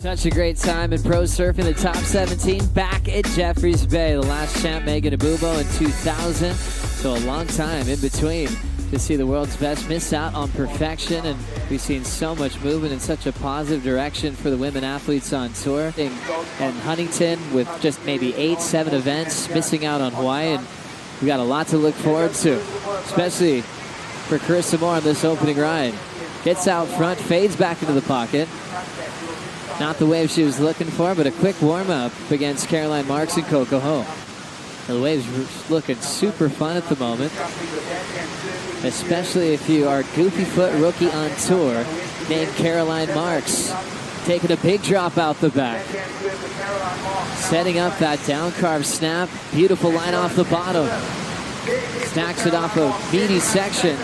Such a great time in pro surfing, the top 17 back at Jeffreys Bay. The last champ, Megan Abubo, in 2000. So a long time in between to see the world's best miss out on perfection. And we've seen so much movement in such a positive direction for the women athletes on tour. And Huntington with just maybe 8-7 events, missing out on Hawaii. And we got a lot to look forward to, especially for Carissa Moore on this opening ride. Gets out front, fades back into the pocket. Not the wave she was looking for, but a quick warm-up against Caroline Marks and Coco Ho. The wave's looking super fun at the moment, especially if you are a goofy foot rookie on tour named Caroline Marks. Taking a big drop out the back. Setting up that down carve snap. Beautiful line off the bottom. Stacks it off a meaty section.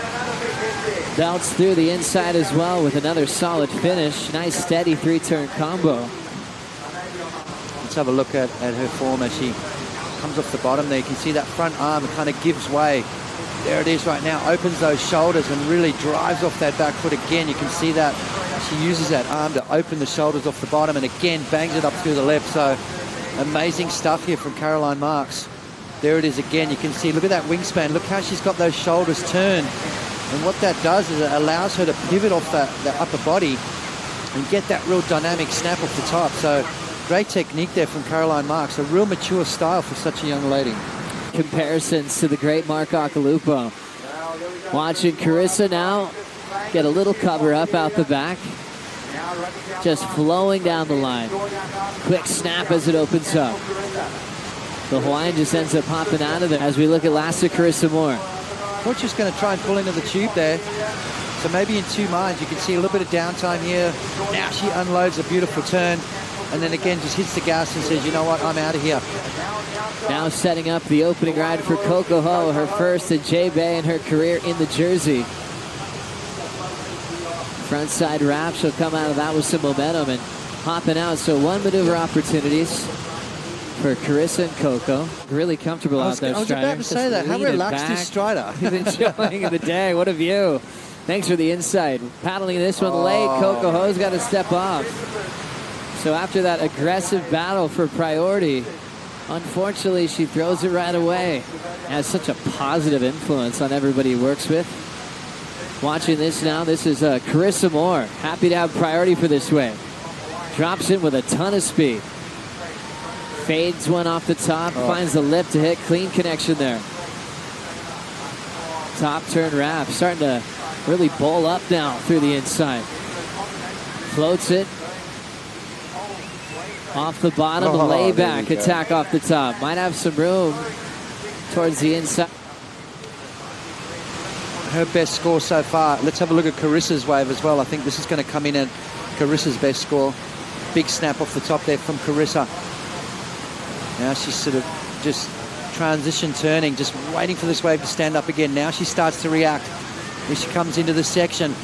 Belts through the inside as well with another solid finish. Nice steady three-turn combo. Let's have a look at her form as she comes off the bottom there. You can see that front arm kind of gives way. There it is right now. Opens those shoulders and really drives off that back foot again. You can see that she uses that arm to open the shoulders off the bottom and again bangs it up through the left. So amazing stuff here from Caroline Marks. There it is again. You can see, look at that wingspan. Look how she's got those shoulders turned. And what that does is it allows her to pivot off that upper body and get that real dynamic snap off the top. So great technique there from Caroline Marks. A real mature style for such a young lady. Comparisons to the great Mark Occhilupo. Watching Carissa now get a little cover up out the back. Just flowing down the line. Quick snap as it opens up. The Hawaiian just ends up popping out of it as we look at last to Carissa Moore. Coach just going to try and pull into the tube there. So maybe in two minds, you can see a little bit of downtime here. Now she unloads a beautiful turn and then again just hits the gas and says, you know what, I'm out of here. Now setting up the opening ride for Coco Ho, her first at J-Bay in her career in the jersey. Frontside wrap, she'll come out of that with some momentum and hopping out. So one maneuver opportunities for Carissa and Coco. Really comfortable out there, Strider. I was about to say that. How relaxed is Strider? He's enjoying the day. What a view. Thanks for the insight. Paddling this one late. Coco Ho's got to step off. So after that aggressive battle for priority, unfortunately, she throws it right away. Has such a positive influence on everybody he works with. Watching this now, this is Carissa Moore. Happy to have priority for this wave. Drops in with a ton of speed. Fades one off the top, finds the lip to hit. Clean connection there. Top turn wrap, starting to really bowl up now through the inside. Floats it. Off the bottom, the layback attack off the top. Might have some room towards the inside. Her best score so far. Let's have a look at Carissa's wave as well. I think this is going to come in at Carissa's best score. Big snap off the top there from Carissa. Now she's sort of just transition turning, just waiting for this wave to stand up again. Now she starts to react. Here she comes into the section.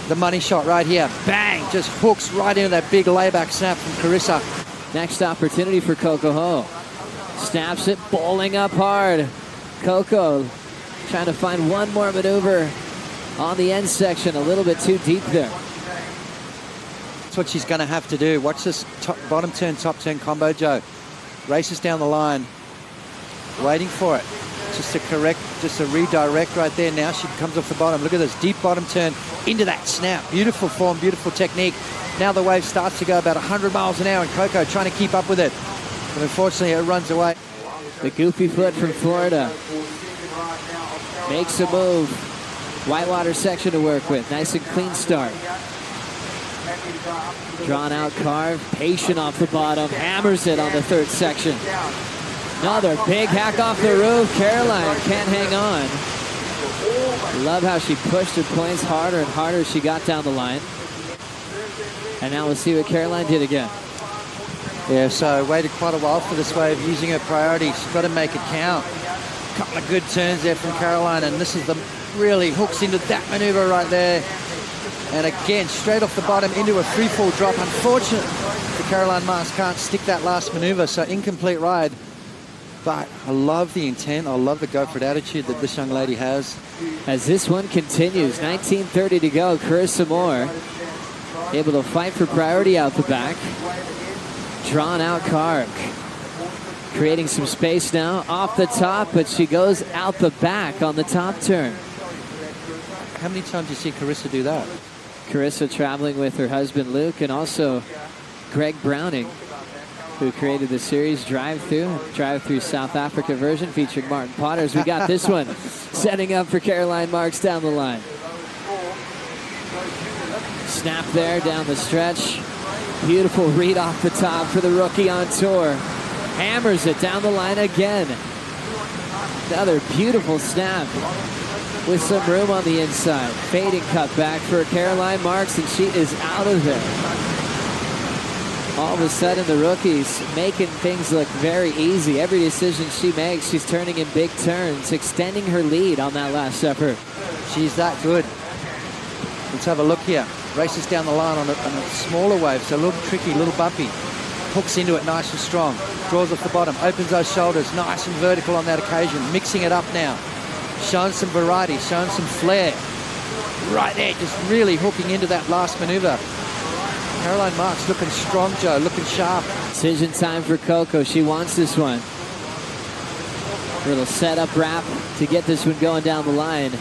The money shot right here. Bang! Just hooks right into that big layback snap from Carissa. Next opportunity for Coco Ho. Snaps it, bowling up hard. Coco trying to find one more maneuver on the end section. A little bit too deep there. That's what she's going to have to do. Watch this bottom turn, top turn combo, Joe. Races down the line, waiting for it. Just a redirect right there. Now she comes off the bottom. Look at this deep bottom turn into that snap. Beautiful form, beautiful technique. Now the wave starts to go about 100 miles an hour and Coco trying to keep up with it. But unfortunately it runs away. The goofy foot from Florida makes a move. Whitewater section to work with. Nice and clean start. Drawn out carve, patient off the bottom, hammers it on the third section. Another big hack off the roof. Caroline can't hang on. Love how she pushed her points harder and harder as she got down the line. And now we'll see what Caroline did again. Yeah, so waited quite a while for this wave, using her priority. She's got to make it count. A couple of good turns there from Caroline, and this is the really hooks into that maneuver right there. And again, straight off the bottom into a free fall drop. Unfortunately, the Caroline Marks can't stick that last maneuver, so incomplete ride. But I love the intent. I love the go-for-it attitude that this young lady has. As this one continues, 19:30 to go, Carissa Moore able to fight for priority out the back. Drawn out carve. Creating some space now off the top, but she goes out the back on the top turn. How many times do you see Carissa do that? Carissa traveling with her husband Luke and also Greg Browning, who created the series drive-through South Africa version featuring Martin Potters. We got this one setting up for Caroline Marks down the line. Snap there down the stretch. Beautiful read off the top for the rookie on tour. Hammers it down the line again. Another beautiful snap with some room on the inside. Fading cut back for Caroline Marks, and she is out of there. All of a sudden, the rookie's making things look very easy. Every decision she makes, she's turning in big turns, extending her lead on that last effort. She's that good. Let's have a look here. Races down the line on a smaller wave, so a little tricky, a little bumpy. Hooks into it nice and strong. Draws off the bottom, opens those shoulders, nice and vertical on that occasion. Mixing it up now. Showing some variety, showing some flair. Right there, just really hooking into that last maneuver. Caroline Marks looking strong, Joe, looking sharp. Decision time for Coco. She wants this one. A little setup wrap to get this one going down the line.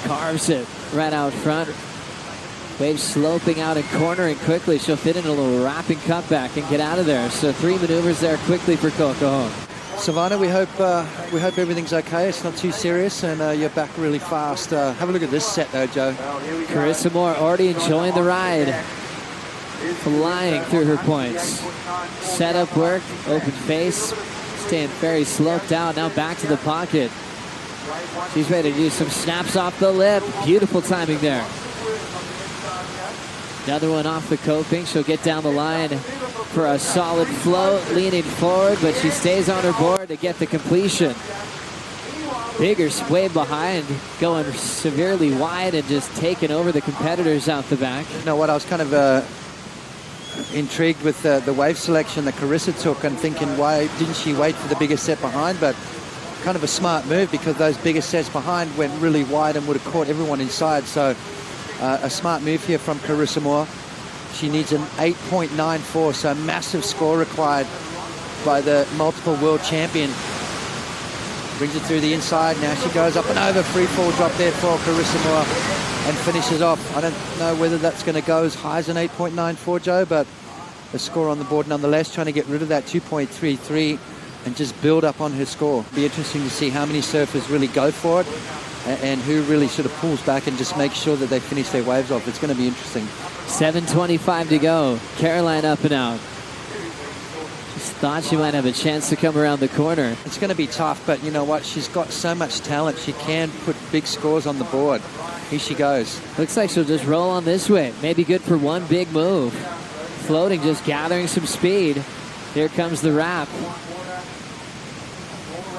Carves it right out front. Wave sloping out and cornering quickly. She'll fit in a little wrapping cutback and get out of there. So 3 maneuvers there quickly for Coco. Savannah, we hope everything's okay. It's not too serious, and you're back really fast. Have a look at this set, though, Joe. Carissa Moore already enjoying the ride. Flying through her points. Setup work, open face, staying very sloped out. Now back to the pocket. She's ready to do some snaps off the lip. Beautiful timing there. Another one off the coping. She'll get down the line for a solid float, leaning forward, but she stays on her board to get the completion. Bigger wave behind, going severely wide and just taking over the competitors out the back. You know what, I was kind of intrigued with the wave selection that Carissa took and thinking, why didn't she wait for the biggest set behind? But kind of a smart move, because those biggest sets behind went really wide and would have caught everyone inside. So a smart move here from Carissa Moore. She needs an 8.94, so a massive score required by the multiple world champion. Brings it through the inside. Now she goes up and over. Free fall drop there for Carissa Moore and finishes off. I don't know whether that's going to go as high as an 8.94, Joe, but a score on the board nonetheless, trying to get rid of that 2.33 and just build up on her score. Be interesting to see how many surfers really go for it and who really sort of pulls back and just makes sure that they finish their waves off. It's going to be interesting. 7:25 to go. Caroline up and out. Just thought she might have a chance to come around the corner. It's going to be tough, but you know what? She's got so much talent. She can put big scores on the board. Here she goes. Looks like she'll just roll on this way. Maybe good for one big move. Floating, just gathering some speed. Here comes the wrap.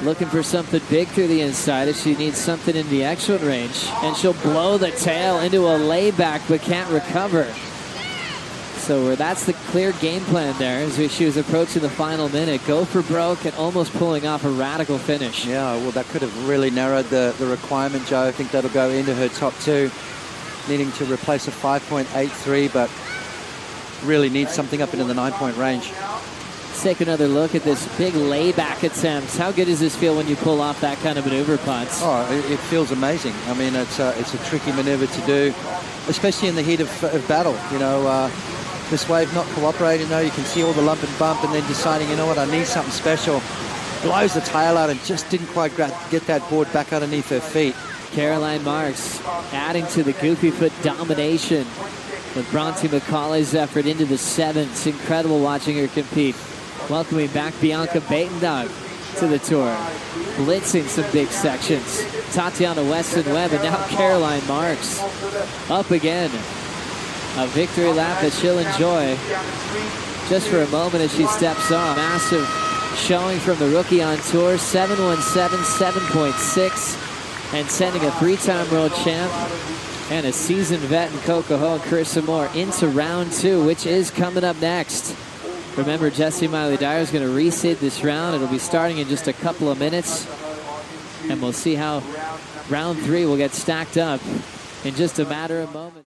Looking for something big through the inside if she needs something in the excellent range. And she'll blow the tail into a layback but can't recover. So that's the clear game plan there as she was approaching the final minute. Go for broke and almost pulling off a radical finish. Yeah, well, that could have really narrowed the requirement, Joe. I think that'll go into her top two, needing to replace a 5.83, but really needs something up into the 9-point range. Let's take another look at this big layback attempt. How good does this feel when you pull off that kind of maneuver, Potts? Oh, it feels amazing. I mean, it's a tricky maneuver to do, especially in the heat of battle. You know, this wave not cooperating, though. You can see all the lump and bump, and then deciding, you know what, I need something special. Blows the tail out and just didn't quite get that board back underneath her feet. Caroline Marks adding to the goofy foot domination with Bronte McCauley's effort into the seventh. Incredible watching her compete. Welcoming back Bianca Batendog to the tour. Blitzing some big sections. Tatiana Weston-Webb and now Caroline Marks up again. A victory lap that she'll enjoy just for a moment as she steps on. Massive showing from the rookie on tour. 717, 7.6. And sending a three-time world champ and a seasoned vet in Coco and Carissa Moore into round two, which is coming up next. Remember, Jessie Miley Dyer is going to reseed this round. It'll be starting in just a couple of minutes. And we'll see how round three will get stacked up in just a matter of moments.